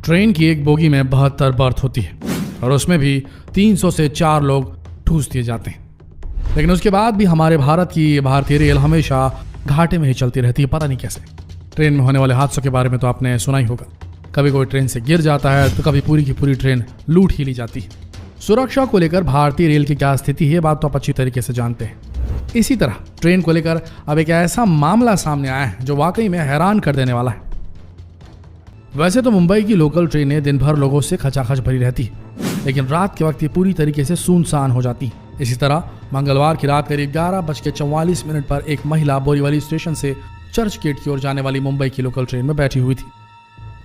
Train की एक bogie में 72 बर्थ होती है और उसमें भी 300 से 4 लोग ठूस दिए जाते हैं। लेकिन उसके बाद भी हमारे भारत की भारतीय रेल हमेशा घाटे में ही चलती रहती है, पता नहीं कैसे। ट्रेन में होने वाले हादसों के बारे में तो आपने सुना ही होगा। कभी कोई ट्रेन से गिर जाता है तो कभी पूरी की पूरी ट्रेन लूट ही ली जाती है। सुरक्षा को लेकर भारतीय रेल की क्या स्थिति है, बात तो आप अच्छी तरीके से जानते हैं। इसी तरह ट्रेन को लेकर अब एक ऐसा मामला सामने आया है जो वाकई में हैरान कर देने वाला है। वैसे तो मुंबई की लोकल ट्रेनें दिन भर लोगों से खचाखच भरी रहती है, लेकिन रात के वक्त ये पूरी तरीके से सुनसान हो जाती है। इसी तरह मंगलवार की रात करीब 11:44 पर एक महिला बोरीवली स्टेशन से चर्च गेट की ओर जाने वाली मुंबई की लोकल ट्रेन में बैठी हुई थी।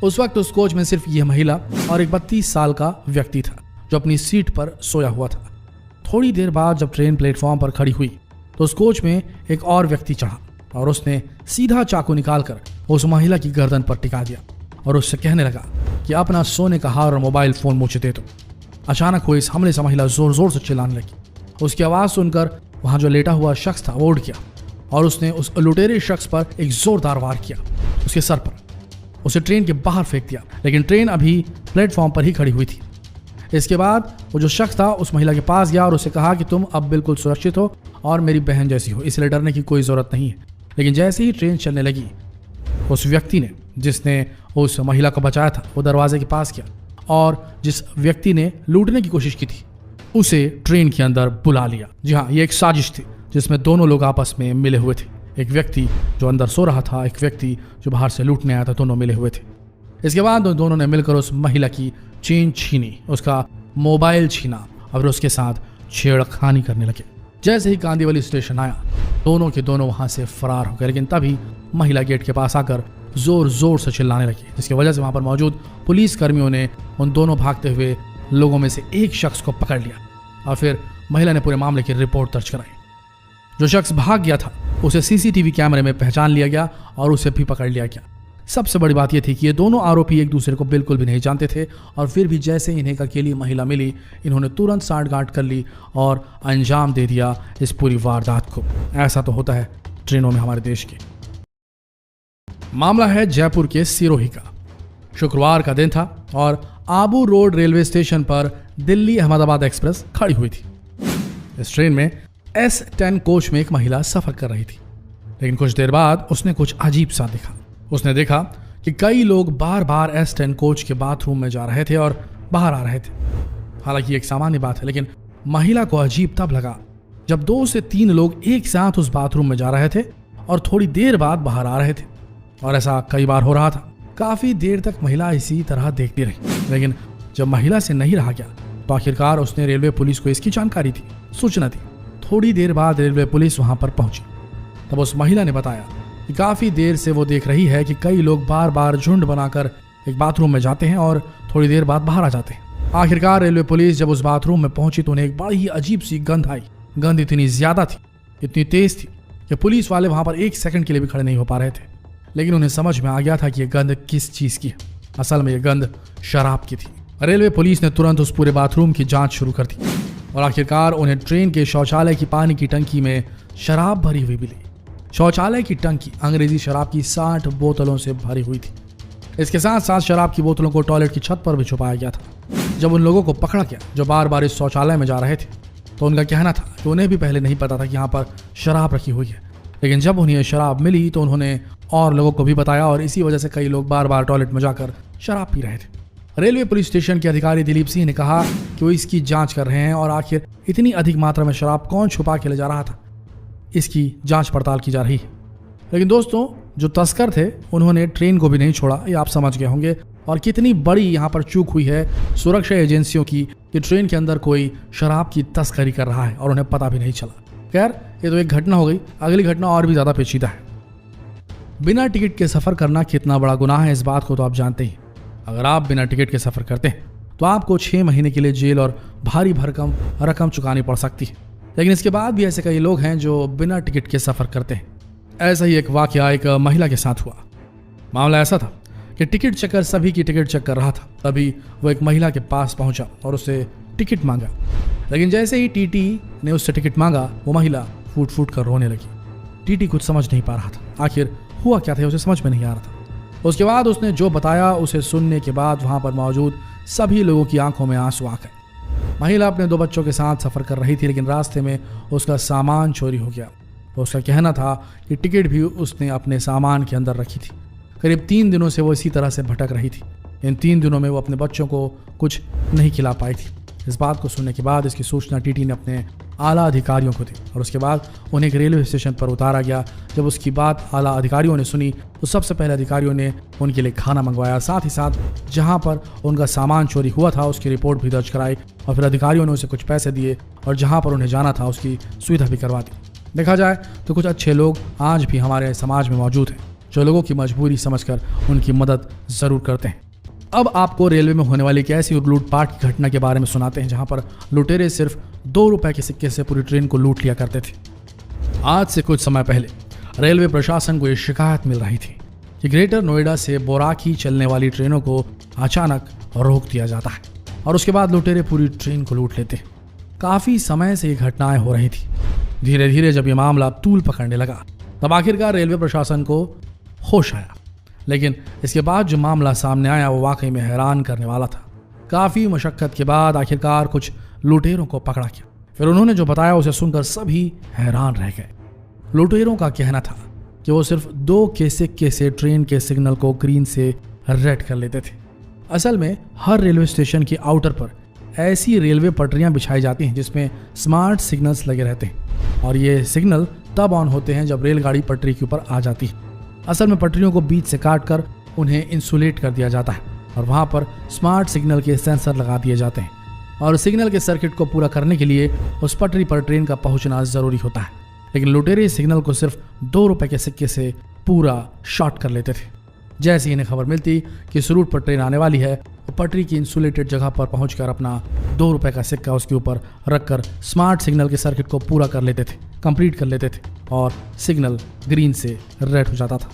उस वक्त उस कोच में सिर्फ यह महिला और एक 32 साल का व्यक्ति था जो अपनी सीट पर सोया हुआ था। थोड़ी देर बाद जब ट्रेन प्लेटफॉर्म पर खड़ी हुई तो उस कोच में एक और व्यक्ति चढ़ा और उसने सीधा चाकू निकालकर उस महिला की गर्दन पर टिका दिया और उससे कहने लगा कि अपना सोने का हार और मोबाइल फोन मुझे दे दो। अचानक हुए इस हमले से महिला जोर जोर से चिल्लाने लगी। उसकी आवाज़ सुनकर वहां जो लेटा हुआ शख्स था वो उठ गया और उसने उस लुटेरे शख्स पर एक जोरदार वार किया उसके सर पर। उसे ट्रेन के बाहर फेंक दिया, लेकिन ट्रेन अभी प्लेटफॉर्म पर ही खड़ी हुई थी। इसके बाद वो जो शख्स था उस महिला के पास गया और उसे कहा कि तुम अब बिल्कुल सुरक्षित हो और मेरी बहन जैसी हो, इसलिए डरने की कोई ज़रूरत नहीं है। लेकिन जैसे ही ट्रेन चलने लगी उस व्यक्ति ने जिसने उस महिला को बचाया था वो दरवाजे के पास गया और जिस व्यक्ति ने लूटने की कोशिश की थी उसे ट्रेन के अंदर बुला लिया। जी हाँ, ये एक साजिश थी जिसमें दोनों लोग आपस में मिले हुए थे। एक व्यक्ति जो अंदर सो रहा था, एक व्यक्ति जो बाहर से लूटने आया था, दोनों मिले हुए थे। इसके बाद दोनों ने मिलकर उस महिला की चेन छीनी, उसका मोबाइल छीना और उसके साथ छेड़खानी करने लगे। जैसे ही कांदीवली स्टेशन आया दोनों के दोनों वहां से फरार हो गए, लेकिन तभी महिला गेट के पास आकर जोर जोर से चिल्लाने लगी, जिसकी वजह से वहां पर मौजूद पुलिस कर्मियों ने उन दोनों भागते हुए लोगों में से एक शख्स को पकड़ लिया और फिर महिला ने पूरे मामले की रिपोर्ट दर्ज कराई। जो शख्स भाग गया था उसे सीसीटीवी कैमरे में पहचान लिया गया और उसे भी पकड़ लिया गया। सबसे बड़ी बात यह थी कि ये दोनों आरोपी एक दूसरे को बिल्कुल भी नहीं जानते थे और फिर भी जैसे इन्हें अकेली महिला मिली इन्होंने तुरंत सांठगांठ कर ली और अंजाम दे दिया इस पूरी वारदात को। ऐसा तो होता है ट्रेनों में हमारे देश के। मामला है जयपुर के सिरोही का। शुक्रवार का दिन था और आबू रोड रेलवे स्टेशन पर दिल्ली अहमदाबाद एक्सप्रेस खड़ी हुई थी। इस ट्रेन में S10 कोच में एक महिला सफर कर रही थी, लेकिन कुछ देर बाद उसने कुछ अजीब सा देखा। उसने देखा कि कई लोग बार बार S10 कोच के बाथरूम में जा रहे थे और बाहर आ रहे थे। हालांकि एक सामान्य बात है, लेकिन महिला को अजीब तब लगा जब 2 से 3 लोग एक साथ उस बाथरूम में जा रहे थे और थोड़ी देर बाद बाहर आ रहे थे, और ऐसा कई बार हो रहा था। काफी देर तक महिला इसी तरह देखती रही, लेकिन जब महिला से नहीं रहा गया तो आखिरकार उसने रेलवे पुलिस को इसकी जानकारी दी, सूचना दी। थोड़ी देर बाद रेलवे पुलिस वहां पर पहुंची। तब उस महिला ने बताया कि काफी देर से वो देख रही है कि कई लोग बार बार झुंड बनाकर एक बाथरूम में जाते हैं और थोड़ी देर बाद बाहर आ जाते हैं। आखिरकार रेलवे पुलिस जब उस बाथरूम में पहुंची तो उन्हें एक बड़ी ही अजीब सी गंध आई। गंध इतनी ज्यादा थी, इतनी तेज थी कि पुलिस वाले वहां पर 1 सेकंड के लिए भी खड़े नहीं हो पा रहे थे। लेकिन उन्हें समझ में आ गया था कि यह गंध किस चीज की है। असल में यह गंध शराब की थी। रेलवे पुलिस ने तुरंत उस पूरे बाथरूम की जांच शुरू कर दी और आखिरकार उन्हें ट्रेन के शौचालय की पानी की टंकी में शराब भरी हुई मिली। शौचालय की टंकी अंग्रेजी शराब की 60 बोतलों से भरी हुई थी। इसके साथ साथ शराब की बोतलों को टॉयलेट की छत पर भी छुपाया गया था। जब उन लोगों को पकड़ा गया जो बार बार इस शौचालय में जा रहे थे तो उनका कहना था कि उन्हें भी पहले नहीं पता था कि यहाँ पर शराब रखी हुई है, लेकिन जब उन्हें शराब मिली तो उन्होंने और लोगों को भी बताया और इसी वजह से कई लोग बार बार टॉयलेट में जाकर शराब पी रहे थे। रेलवे पुलिस स्टेशन के अधिकारी दिलीप सिंह ने कहा कि वो इसकी जांच कर रहे हैं और आखिर इतनी अधिक मात्रा में शराब कौन छुपा के ले जा रहा था, इसकी जांच पड़ताल की जा रही है। लेकिन दोस्तों, जो तस्कर थे उन्होंने ट्रेन को भी नहीं छोड़ा, ये आप समझ गए होंगे। और कितनी बड़ी यहाँ पर चूक हुई है सुरक्षा एजेंसियों की कि ट्रेन के अंदर कोई शराब की तस्करी कर रहा है और उन्हें पता भी नहीं चला। खैर, ये तो एक घटना हो गई, अगली घटना और भी ज़्यादा पेचीदा है। बिना टिकट के सफ़र करना कितना बड़ा गुनाह है इस बात को तो आप जानते ही। अगर आप बिना टिकट के सफ़र करते हैं तो आपको 6 महीने के लिए जेल और भारी भरकम रकम चुकानी पड़ सकती है। लेकिन इसके बाद भी ऐसे कई लोग हैं जो बिना टिकट के सफ़र करते हैं। ऐसा ही एक वाकया एक महिला के साथ हुआ। मामला ऐसा था कि टिकट चेकर सभी की टिकट चेक कर रहा था। तभी वो एक महिला के पास पहुंचा और उससे टिकट मांगा, लेकिन जैसे ही टीटी ने उससे टिकट मांगा वो महिला फूट फूट कर रोने लगी। टीटी कुछ समझ नहीं पा रहा था, आखिर हुआ क्या था उसे समझ में नहीं आ रहा था। उसके बाद उसने जो बताया उसे सुनने के बाद वहां पर मौजूद सभी लोगों की आंखों में आंसू आ गए। महिला अपने 2 बच्चों के साथ सफर कर रही थी, लेकिन रास्ते में उसका सामान चोरी हो गया। उसका कहना था कि टिकट भी उसने अपने सामान के अंदर रखी थी। करीब 3 दिनों से वो इसी तरह से भटक रही थी। इन 3 दिनों में वो अपने बच्चों को कुछ नहीं खिला पाई थी। इस बात को सुनने के बाद इसकी सूचना टीटी ने अपने आला अधिकारियों को दी और उसके बाद उन्हें एक रेलवे स्टेशन पर उतारा गया। जब उसकी बात आला अधिकारियों ने सुनी तो सबसे पहले अधिकारियों ने उनके लिए खाना मंगवाया, साथ ही साथ जहां पर उनका सामान चोरी हुआ था उसकी रिपोर्ट भी दर्ज कराई और फिर अधिकारियों ने उसे कुछ पैसे दिए और जहां पर उन्हें जाना था उसकी सुविधा भी करवा दी। देखा जाए तो कुछ अच्छे लोग आज भी हमारे समाज में मौजूद हैं जो लोगों की मजबूरी समझकर उनकी मदद जरूर करते हैं। अब आपको रेलवे में होने वाली एक ऐसी लूटपाट की घटना के बारे में सुनाते हैं जहां पर लुटेरे सिर्फ 2 रुपए के सिक्के से पूरी ट्रेन को लूट लिया करते थे। आज से कुछ समय पहले रेलवे प्रशासन को यह शिकायत मिल रही थी कि ग्रेटर नोएडा से बोराकी चलने वाली ट्रेनों को अचानक रोक दिया जाता है और उसके बाद लुटेरे पूरी ट्रेन को लूट लेते हैं। काफी समय से ये घटनाएं हो रही थी। धीरे धीरे जब ये मामला तूल पकड़ने लगा तब आखिरकार रेलवे प्रशासन को होश आया, लेकिन इसके बाद जो मामला सामने आया वो वाकई में हैरान करने वाला था। काफी मशक्कत के बाद आखिरकार कुछ लुटेरों को पकड़ा गया। फिर उन्होंने जो बताया उसे सुनकर सभी हैरान रह गए। लुटेरों का कहना था कि वो सिर्फ 2 के सिक्के से ट्रेन के सिग्नल को ग्रीन से रेड कर लेते थे। असल में हर रेलवे स्टेशन की आउटर पर ऐसी रेलवे पटरियां बिछाई जाती हैं जिसमें स्मार्ट सिग्नल्स लगे रहते हैं और ये सिग्नल तब ऑन होते हैं जब रेलगाड़ी पटरी के ऊपर आ जाती है। असल में पटरियों को बीच से काटकर उन्हें इंसुलेट कर दिया जाता है और वहां पर स्मार्ट सिग्नल के सेंसर लगा दिए जाते हैं और सिग्नल के सर्किट को पूरा करने के लिए उस पटरी पर ट्रेन का पहुंचना जरूरी होता है। लेकिन लुटेरे सिग्नल को सिर्फ 2 रुपए के सिक्के से पूरा शॉर्ट कर लेते थे। जैसे इन्हें खबर मिलती कि इस रूट पर ट्रेन आने वाली है तो पटरी की इंसुलेटेड जगह पर पहुंचकर अपना 2 रुपए का सिक्का उसके ऊपर रखकर स्मार्ट सिग्नल के सर्किट को पूरा कर लेते थे, कंप्लीट कर लेते थे और सिग्नल ग्रीन से रेड हो जाता था।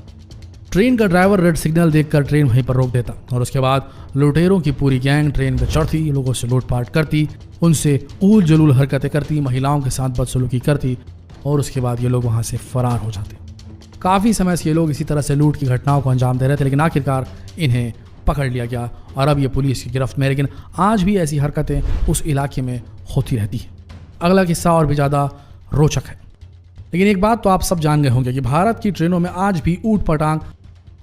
ट्रेन का ड्राइवर रेड सिग्नल देखकर ट्रेन वहीं पर रोक देता और उसके बाद लुटेरों की पूरी गैंग ट्रेन पर चढ़ती, लोगों से लूटपाट करती, उनसे ऊल जलूल हरकतें करती, महिलाओं के साथ बदसलूकी करती और उसके बाद ये लोग वहां से फरार हो जाते। काफी समय से ये लोग इसी तरह से लूट की घटनाओं को अंजाम दे रहे थे, लेकिन आखिरकार इन्हें पकड़ लिया गया और अब ये पुलिस की गिरफ्त में। लेकिन आज भी ऐसी हरकतें उस इलाके में होती रहती है। अगला किस्सा और भी ज्यादा रोचक है, लेकिन एक बात तो आप सब जान गए होंगे कि भारत की ट्रेनों में आज भी ऊट पटांग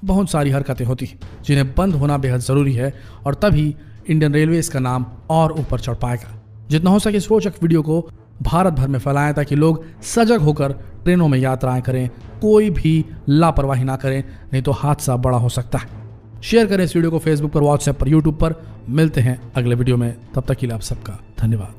बहुत सारी हरकतें होती हैं जिन्हें बंद होना बेहद ज़रूरी है और तभी इंडियन रेलवेज का नाम और ऊपर चढ़ पाएगा। जितना हो सके इस रोचक वीडियो को भारत भर में फैलाएं ताकि लोग सजग होकर ट्रेनों में यात्राएं करें, कोई भी लापरवाही ना करें, नहीं तो हादसा बड़ा हो सकता है। शेयर करें इस वीडियो को फेसबुक पर, व्हाट्सएप पर, यूट्यूब पर। मिलते हैं अगले वीडियो में, तब तक के लिए आप सबका धन्यवाद।